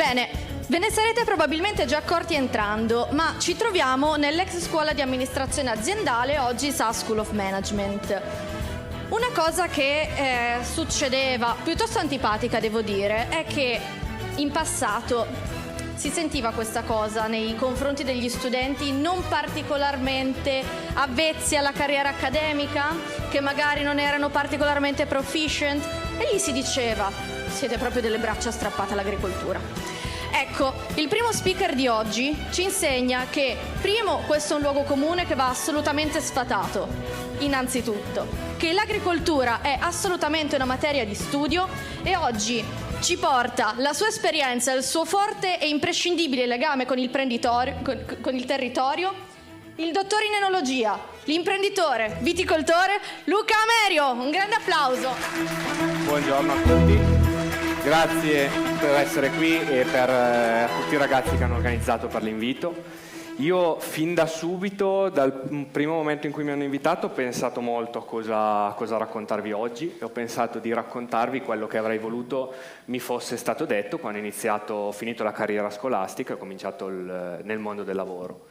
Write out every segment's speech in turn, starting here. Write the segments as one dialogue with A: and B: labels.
A: Bene, ve ne sarete probabilmente già accorti entrando, ma ci troviamo nell'ex scuola di amministrazione aziendale, oggi SAS School of Management. Una cosa che succedeva, piuttosto antipatica devo dire, è che in passato si sentiva questa cosa nei confronti degli studenti non particolarmente avvezzi alla carriera accademica, che magari non erano particolarmente proficient, e gli si diceva: siete proprio delle braccia strappate all'agricoltura. Ecco, il primo speaker di oggi ci insegna che, primo, questo è un luogo comune che va assolutamente sfatato, innanzitutto, che l'agricoltura è assolutamente una materia di studio e oggi ci porta la sua esperienza, il suo forte e imprescindibile legame con il territorio, il dottore in enologia, l'imprenditore, viticoltore Luca Amerio. Un grande applauso.
B: Buongiorno a tutti. Grazie per essere qui e per tutti i ragazzi che hanno organizzato per l'invito. Io fin da subito, dal primo momento in cui mi hanno invitato, ho pensato molto a cosa raccontarvi oggi e ho pensato di raccontarvi quello che avrei voluto mi fosse stato detto quando ho finito la carriera scolastica e ho cominciato nel mondo del lavoro.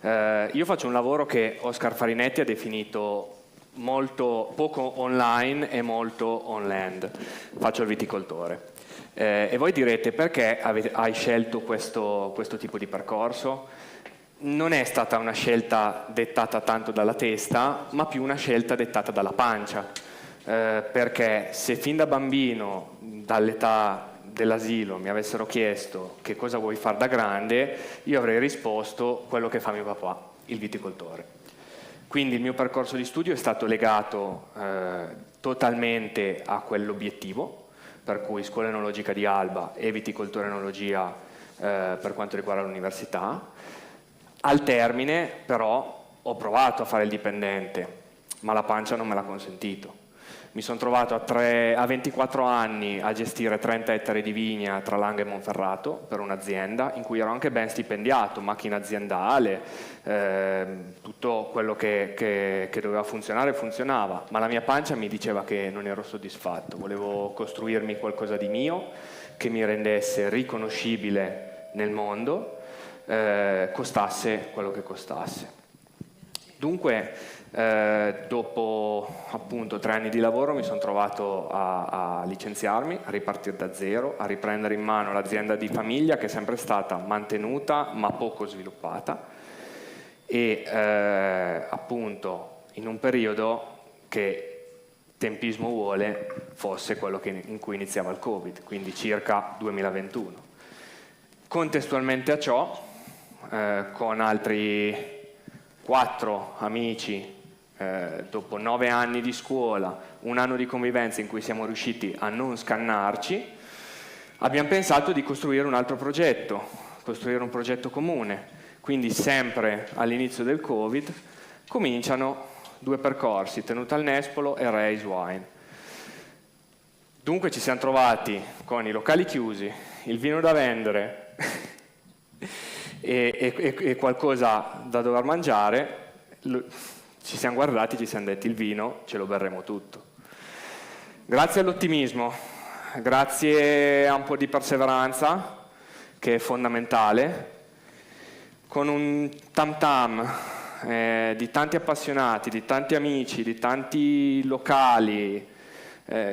B: Io faccio un lavoro che Oscar Farinetti ha definito molto poco online e molto on land. Faccio il viticoltore. E voi direte: perché hai scelto questo tipo di percorso? Non è stata una scelta dettata tanto dalla testa, ma più una scelta dettata dalla pancia. Perché se fin da bambino, dall'età dell'asilo, mi avessero chiesto che cosa vuoi fare da grande, io avrei risposto quello che fa mio papà, il viticoltore. Quindi il mio percorso di studio è stato legato totalmente a quell'obiettivo, per cui scuola enologica di Alba e viticoltura e enologia per quanto riguarda l'università. Al termine però ho provato a fare il dipendente, ma la pancia non me l'ha consentito. Mi sono trovato a 24 anni a gestire 30 ettari di vigna tra Langa e Monferrato per un'azienda in cui ero anche ben stipendiato, macchina aziendale, tutto quello che doveva funzionare funzionava, ma la mia pancia mi diceva che non ero soddisfatto, volevo costruirmi qualcosa di mio che mi rendesse riconoscibile nel mondo, costasse quello che costasse. Dunque, dopo appunto 3 anni di lavoro mi sono trovato a licenziarmi, a ripartire da zero, a riprendere in mano l'azienda di famiglia che è sempre stata mantenuta ma poco sviluppata e appunto in un periodo che tempismo vuole fosse quello in cui iniziava il Covid, quindi circa 2021. Contestualmente a ciò, con altri 4 amici, dopo 9 anni di scuola, 1 anno di convivenza in cui siamo riusciti a non scannarci, abbiamo pensato di costruire un altro progetto, costruire un progetto comune. Quindi sempre all'inizio del Covid cominciano 2 percorsi, Tenuta al Nespolo e Raise Wine. Dunque ci siamo trovati con i locali chiusi, il vino da vendere e qualcosa da dover mangiare. Ci siamo guardati e ci siamo detti: il vino ce lo berremo tutto. Grazie all'ottimismo, grazie a un po' di perseveranza che è fondamentale, con un tam tam di tanti appassionati, di tanti amici, di tanti locali,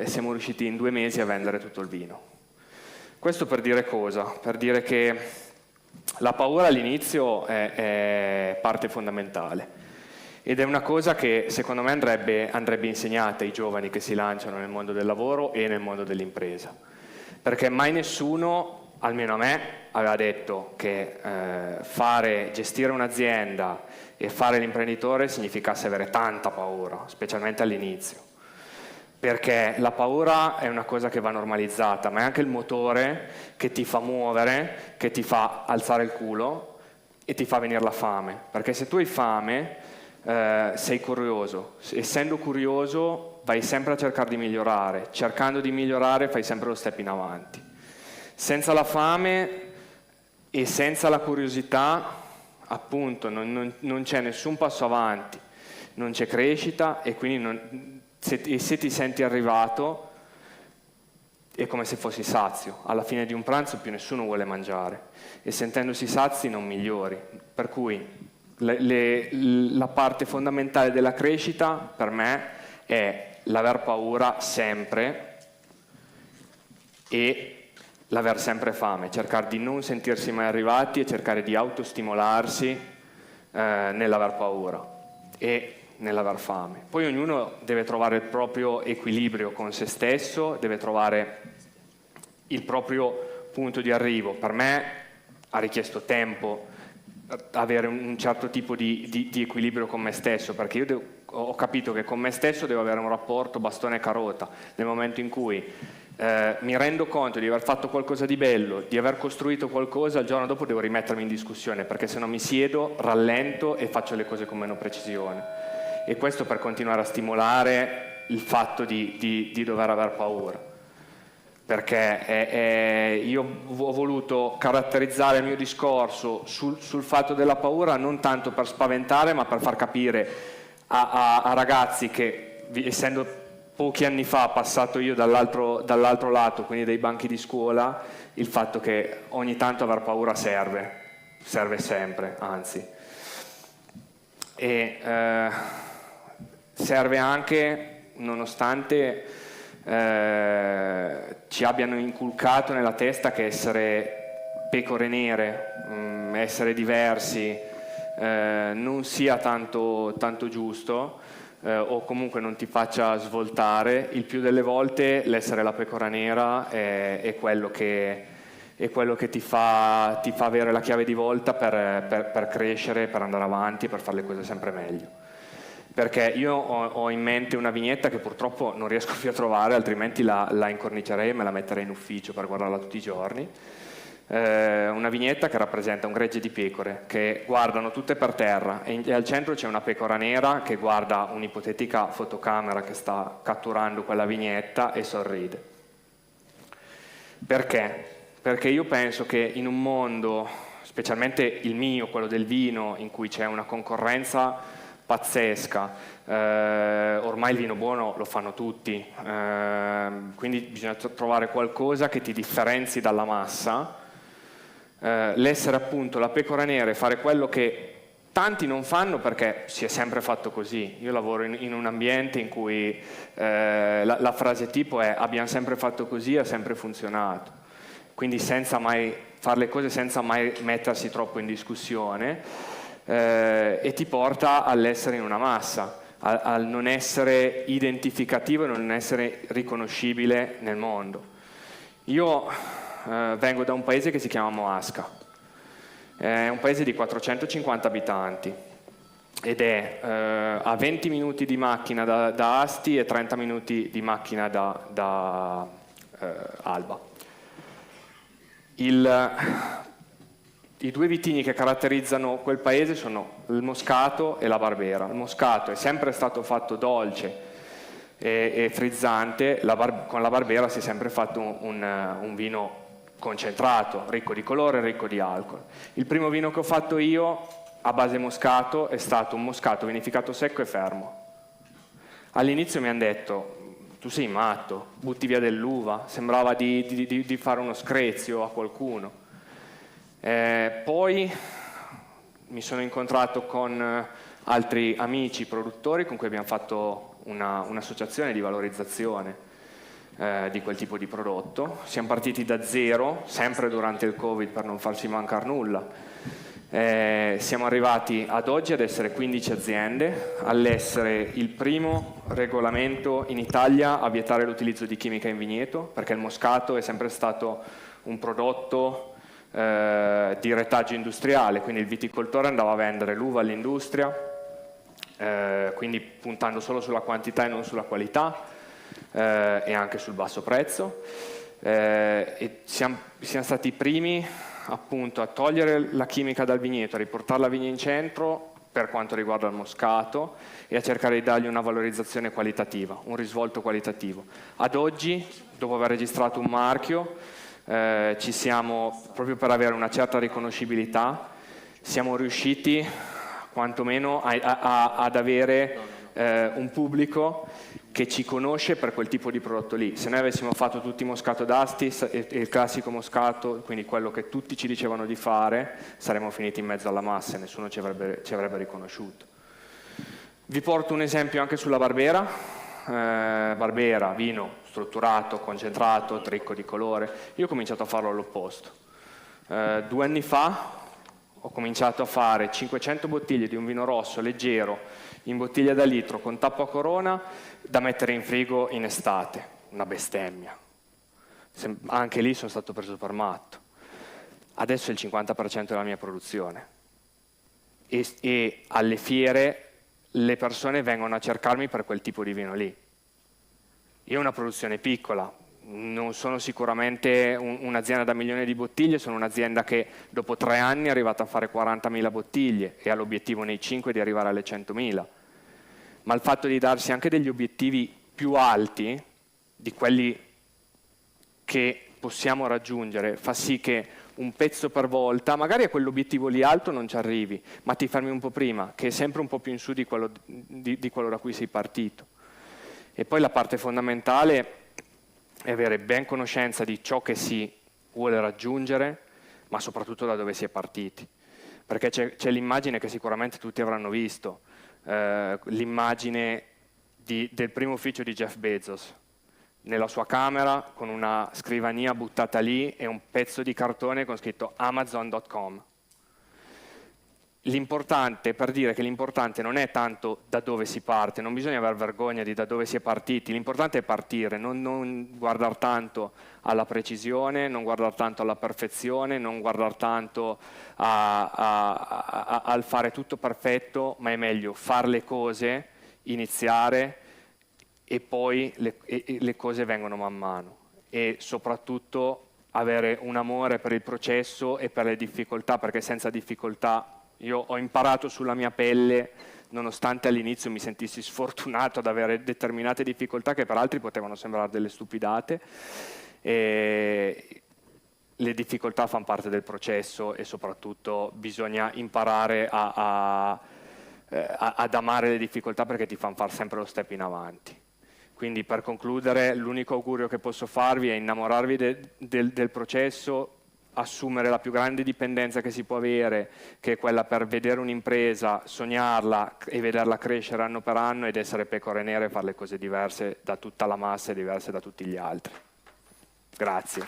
B: siamo riusciti in 2 mesi a vendere tutto il vino. Questo per dire cosa? Per dire che la paura all'inizio è parte fondamentale ed è una cosa che secondo me andrebbe insegnata ai giovani che si lanciano nel mondo del lavoro e nel mondo dell'impresa, perché mai nessuno, almeno a me, aveva detto che gestire un'azienda e fare l'imprenditore significasse avere tanta paura, specialmente all'inizio, perché la paura è una cosa che va normalizzata, ma è anche il motore che ti fa muovere, che ti fa alzare il culo e ti fa venire la fame, perché se tu hai fame sei curioso, essendo curioso vai sempre a cercare di migliorare, cercando di migliorare fai sempre lo step in avanti. Senza la fame e senza la curiosità, appunto, non c'è nessun passo avanti, non c'è crescita e quindi se ti senti arrivato è come se fossi sazio. Alla fine di un pranzo più nessuno vuole mangiare e sentendosi sazi non migliori. Per cui la parte fondamentale della crescita per me è l'aver paura sempre e l'aver sempre fame, cercare di non sentirsi mai arrivati e cercare di autostimolarsi nell'aver paura e nell'aver fame. Poi ognuno deve trovare il proprio equilibrio con se stesso, deve trovare il proprio punto di arrivo. Per me ha richiesto tempo avere un certo tipo di equilibrio con me stesso, perché io ho capito che con me stesso devo avere un rapporto bastone e carota. Nel momento in cui mi rendo conto di aver fatto qualcosa di bello, di aver costruito qualcosa, il giorno dopo devo rimettermi in discussione, perché se no mi siedo, rallento e faccio le cose con meno precisione. E questo per continuare a stimolare il fatto di dover aver paura. Perché io ho voluto caratterizzare il mio discorso sul fatto della paura non tanto per spaventare, ma per far capire a ragazzi che, essendo pochi anni fa passato io dall'altro lato, quindi dai banchi di scuola, il fatto che ogni tanto aver paura serve sempre, anzi. E serve anche, nonostante ci abbiano inculcato nella testa che essere pecore nere, essere diversi, non sia tanto giusto, o comunque non ti faccia svoltare. Il più delle volte l'essere la pecora nera è quello che ti fa avere la chiave di volta per crescere, per andare avanti, per fare le cose sempre meglio. Perché io ho in mente una vignetta che purtroppo non riesco più a trovare, altrimenti la incornicerei e me la metterei in ufficio per guardarla tutti i giorni. Una vignetta che rappresenta un gregge di pecore che guardano tutte per terra e al centro c'è una pecora nera che guarda un'ipotetica fotocamera che sta catturando quella vignetta e sorride. Perché? Perché io penso che in un mondo, specialmente il mio, quello del vino, in cui c'è una concorrenza pazzesca, ormai il vino buono lo fanno tutti, quindi bisogna trovare qualcosa che ti differenzi dalla massa. L'essere appunto la pecora nera e fare quello che tanti non fanno perché si è sempre fatto così. Io lavoro in un ambiente in cui la frase tipo è abbiamo sempre fatto così, ha sempre funzionato. Quindi senza mai fare le cose senza mai mettersi troppo in discussione, e ti porta all'essere in una massa, al non essere identificativo e non essere riconoscibile nel mondo. Io vengo da un paese che si chiama Moasca, è un paese di 450 abitanti ed è a 20 minuti di macchina da Asti e 30 minuti di macchina da Alba. I due vitigni che caratterizzano quel paese sono il Moscato e la Barbera. Il Moscato è sempre stato fatto dolce e frizzante, con la Barbera si è sempre fatto un vino concentrato, ricco di colore, ricco di alcol. Il primo vino che ho fatto io a base moscato è stato un moscato vinificato secco e fermo. All'inizio mi hanno detto, tu sei matto, butti via dell'uva, sembrava di fare uno screzio a qualcuno. Poi mi sono incontrato con altri amici produttori con cui abbiamo fatto un'associazione di valorizzazione di quel tipo di prodotto. Siamo partiti da zero, sempre durante il Covid per non farci mancare nulla. Siamo arrivati ad oggi ad essere 15 aziende, all'essere il primo regolamento in Italia a vietare l'utilizzo di chimica in vigneto, perché il moscato è sempre stato un prodotto di retaggio industriale, quindi il viticoltore andava a vendere l'uva all'industria, quindi puntando solo sulla quantità e non sulla qualità, e anche sul basso prezzo, e siamo stati i primi appunto a togliere la chimica dal vigneto, a riportare la vigna in centro per quanto riguarda il moscato e a cercare di dargli una valorizzazione qualitativa, un risvolto qualitativo. Ad oggi, dopo aver registrato un marchio, ci siamo, proprio per avere una certa riconoscibilità, siamo riusciti quantomeno ad avere un pubblico che ci conosce per quel tipo di prodotto lì. Se noi avessimo fatto tutti Moscato d'Asti e il classico Moscato, quindi quello che tutti ci dicevano di fare, saremmo finiti in mezzo alla massa e nessuno ci avrebbe riconosciuto. Vi porto un esempio anche sulla Barbera. Barbera, vino strutturato, concentrato, ricco di colore. Io ho cominciato a farlo all'opposto. 2 anni fa ho cominciato a fare 500 bottiglie di un vino rosso leggero in bottiglia da litro con tappo a corona da mettere in frigo in estate. Una bestemmia. Anche lì sono stato preso per matto. Adesso è il 50% della mia produzione. E alle fiere le persone vengono a cercarmi per quel tipo di vino lì. Io ho una produzione piccola, non sono sicuramente un'azienda da milioni di bottiglie, sono un'azienda che dopo 3 anni è arrivata a fare 40.000 bottiglie e ha l'obiettivo nei 5 di arrivare alle 100.000. Ma il fatto di darsi anche degli obiettivi più alti di quelli che possiamo raggiungere fa sì che un pezzo per volta, magari a quell'obiettivo lì alto non ci arrivi, ma ti fermi un po' prima, che è sempre un po' più in su di quello da cui sei partito. E poi la parte fondamentale è avere ben conoscenza di ciò che si vuole raggiungere, ma soprattutto da dove si è partiti. Perché c'è l'immagine che sicuramente tutti avranno visto, l'immagine del primo ufficio di Jeff Bezos, nella sua camera con una scrivania buttata lì e un pezzo di cartone con scritto Amazon.com. L'importante, per dire che l'importante non è tanto da dove si parte, non bisogna aver vergogna di da dove si è partiti, l'importante è partire, non guardare tanto alla precisione, non guardare tanto alla perfezione, non guardare tanto al fare tutto perfetto, ma è meglio fare le cose, iniziare e poi le cose vengono man mano. E soprattutto avere un amore per il processo e per le difficoltà, perché senza difficoltà io ho imparato sulla mia pelle, nonostante all'inizio mi sentissi sfortunato ad avere determinate difficoltà che per altri potevano sembrare delle stupidate, le difficoltà fanno parte del processo e soprattutto bisogna imparare ad amare le difficoltà perché ti fanno fare sempre lo step in avanti. Quindi per concludere l'unico augurio che posso farvi è innamorarvi del processo, assumere la più grande dipendenza che si può avere, che è quella per vedere un'impresa, sognarla e vederla crescere anno per anno ed essere pecore nere e fare le cose diverse da tutta la massa e diverse da tutti gli altri. Grazie.